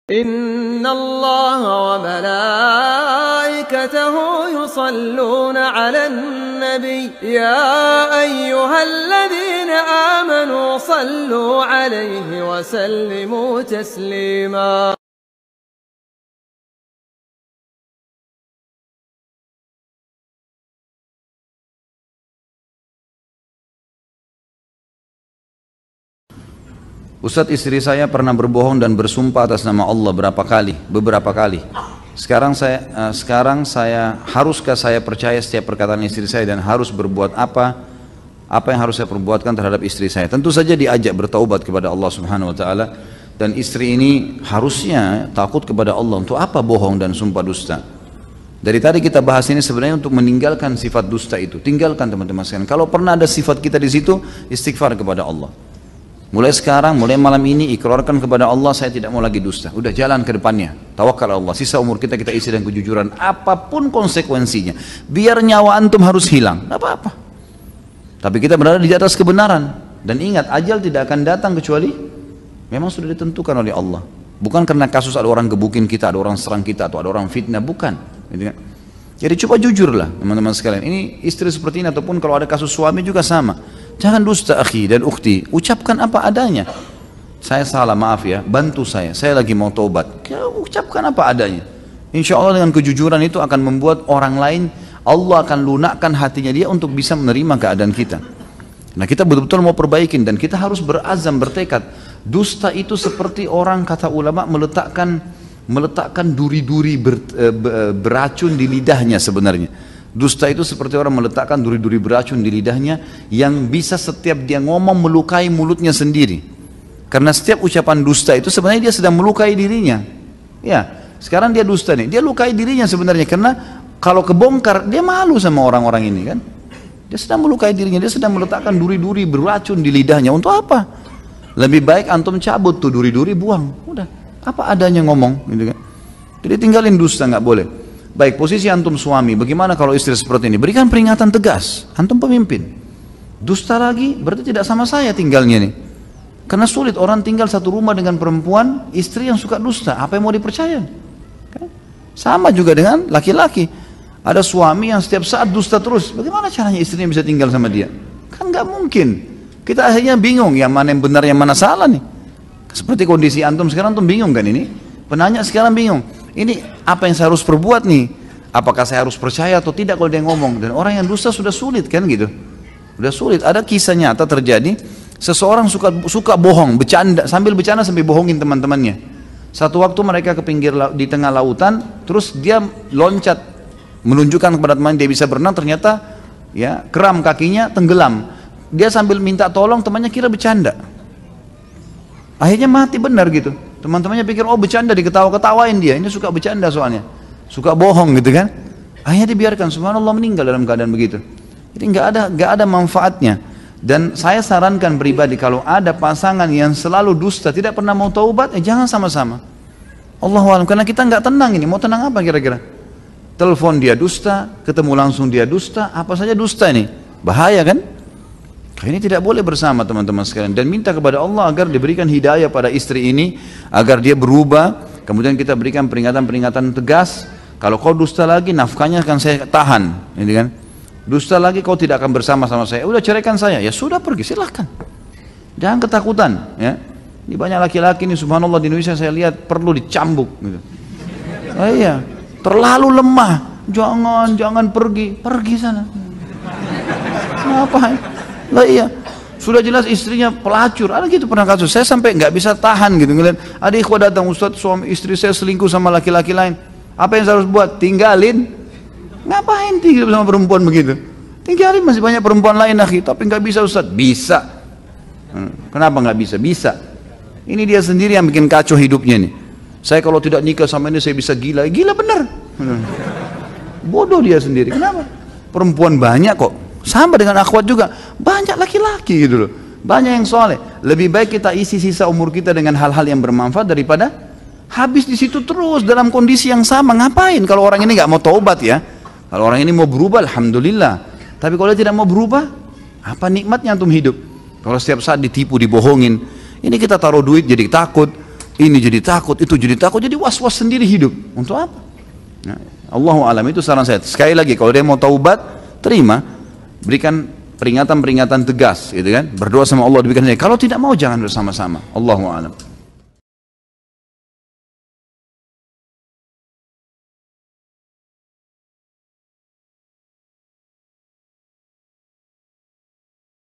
إن الله وملائكته يصلون على النبي يا أيها الذين آمنوا صلوا عليه وسلموا تسليما. Ustadz, istri saya pernah berbohong dan bersumpah atas nama Allah beberapa kali. Haruskah saya percaya setiap perkataan istri saya dan harus berbuat apa yang harus saya perbuatkan terhadap istri saya? Tentu saja diajak bertaubat kepada Allah Subhanahu Wa Taala, dan istri ini harusnya takut kepada Allah. Untuk apa bohong dan sumpah dusta? Dari tadi kita bahas ini sebenarnya untuk meninggalkan sifat dusta itu. Tinggalkan teman-teman sekalian. Kalau pernah ada sifat kita di situ, istighfar kepada Allah. Mulai sekarang, mulai malam ini, ikrarkan kepada Allah, saya tidak mau lagi dusta. Udah, jalan ke depannya, tawakal Allah. Sisa umur kita isi dengan kejujuran, apapun konsekuensinya. Biar nyawa antum harus hilang, tidak apa-apa. Tapi kita berada di atas kebenaran. Dan ingat, ajal tidak akan datang kecuali memang sudah ditentukan oleh Allah. Bukan karena kasus ada orang gebukin kita, ada orang serang kita, atau ada orang fitnah, bukan. Jadi coba jujurlah teman-teman sekalian. Ini istri seperti ini, ataupun kalau ada kasus suami juga sama. Jangan dusta akhi dan ukhti, ucapkan apa adanya. Saya salah, maaf ya, bantu saya lagi mau taubat. Ucapkan apa adanya. Insya Allah dengan kejujuran itu akan membuat orang lain, Allah akan lunakkan hatinya dia untuk bisa menerima keadaan kita. Nah, kita betul-betul mau perbaikin, dan kita harus berazam, bertekad. Dusta itu seperti orang, kata ulama, meletakkan duri-duri beracun di lidahnya sebenarnya. Dusta itu seperti orang meletakkan duri-duri beracun di lidahnya yang bisa setiap dia ngomong melukai mulutnya sendiri. Karena setiap ucapan dusta itu sebenarnya dia sedang melukai dirinya. Ya, sekarang dia dusta nih, dia lukai dirinya sebenarnya, karena kalau kebongkar dia malu sama orang-orang ini kan. Dia sedang melukai dirinya, dia sedang meletakkan duri-duri beracun di lidahnya. Untuk apa? Lebih baik antum cabut tuh duri-duri, buang. Udah, apa adanya ngomong gitu kan. Jadi tinggalin dusta, nggak boleh. Baik, posisi antum suami, bagaimana kalau istri seperti ini? Berikan peringatan tegas, antum pemimpin. Dusta lagi, berarti tidak sama saya tinggalnya nih. Karena sulit orang tinggal satu rumah dengan perempuan, istri yang suka dusta, apa yang mau dipercaya? Sama juga dengan laki-laki. Ada suami yang setiap saat dusta terus, bagaimana caranya istrinya bisa tinggal sama dia? Kan nggak mungkin. Kita akhirnya bingung, yang mana yang benar, yang mana salah nih. Seperti kondisi antum sekarang, antum bingung kan ini? Penanya sekarang bingung. Ini apa yang saya harus perbuat nih? Apakah saya harus percaya atau tidak kalau dia ngomong? Dan orang yang dusta sudah sulit kan gitu. Sudah sulit. Ada kisah nyata terjadi. Seseorang suka bohong, bercanda, sambil bohongin teman-temannya. Satu waktu mereka ke pinggir di tengah lautan, terus dia loncat menunjukkan kepada teman dia bisa berenang, ternyata ya kram kakinya, tenggelam. Dia sambil minta tolong, temannya kira bercanda. Akhirnya mati benar gitu. Teman-temannya pikir, oh bercanda, diketawa-ketawain dia. Ini suka bercanda soalnya, suka bohong gitu kan. Akhirnya dibiarkan, subhanallah, meninggal dalam keadaan begitu. Jadi nggak ada manfaatnya. Dan saya sarankan pribadi, kalau ada pasangan yang selalu dusta, tidak pernah mau taubat, jangan sama-sama. Allahu a'lam, karena kita nggak tenang ini. Mau tenang apa kira-kira? Telepon dia dusta, ketemu langsung dia dusta, apa saja dusta ini. Bahaya kan? Ini tidak boleh bersama teman-teman sekalian, dan minta kepada Allah agar diberikan hidayah pada istri ini agar dia berubah. Kemudian kita berikan peringatan-peringatan tegas. Kalau kau dusta lagi, nafkahnya akan saya tahan, ini kan? Dusta lagi, kau tidak akan bersama sama saya. Udah, ceraikan saya. Ya sudah, pergi, silahkan. Jangan ketakutan, ya. Ini banyak laki-laki ini, subhanallah, di Indonesia saya lihat perlu dicambuk gitu. Oh iya, terlalu lemah. Jangan pergi sana. Kenapa? Lah iya, sudah jelas istrinya pelacur. Ada gitu pernah kasus, saya sampai nggak bisa tahan gitu ngeliat ada ikhwah datang, Ustadz, suami istri saya selingkuh sama laki-laki lain. Apa yang saya harus buat? Tinggalin. Ngapain tinggal sama perempuan begitu? Tinggalin, masih banyak perempuan lain akhi. Tapi nggak bisa Ustadz. Bisa. Kenapa nggak bisa? Bisa. Ini dia sendiri yang bikin kacau hidupnya nih. Saya kalau tidak nikah sama ini saya bisa gila. Gila bener. Bodoh dia sendiri. Kenapa? Perempuan banyak kok. Sama dengan akhwat juga, banyak laki-laki gitu loh, banyak yang soleh. Lebih baik kita isi sisa umur kita dengan hal-hal yang bermanfaat daripada habis di situ terus dalam kondisi yang sama. Ngapain kalau orang ini nggak mau taubat ya? Kalau orang ini mau berubah, alhamdulillah. Tapi kalau dia tidak mau berubah, apa nikmatnya antum hidup? Kalau setiap saat ditipu, dibohongin, ini kita taruh duit jadi takut, ini jadi takut, itu jadi takut, jadi was-was sendiri hidup. Untuk apa? Nah, Allahu a'lam, itu saran saya. Sekali lagi, kalau dia mau taubat, terima, berikan peringatan-peringatan tegas, gitu kan? Berdoa sama Allah diberikan. Kalau tidak mau, jangan bersama-sama. Allahu a'lam.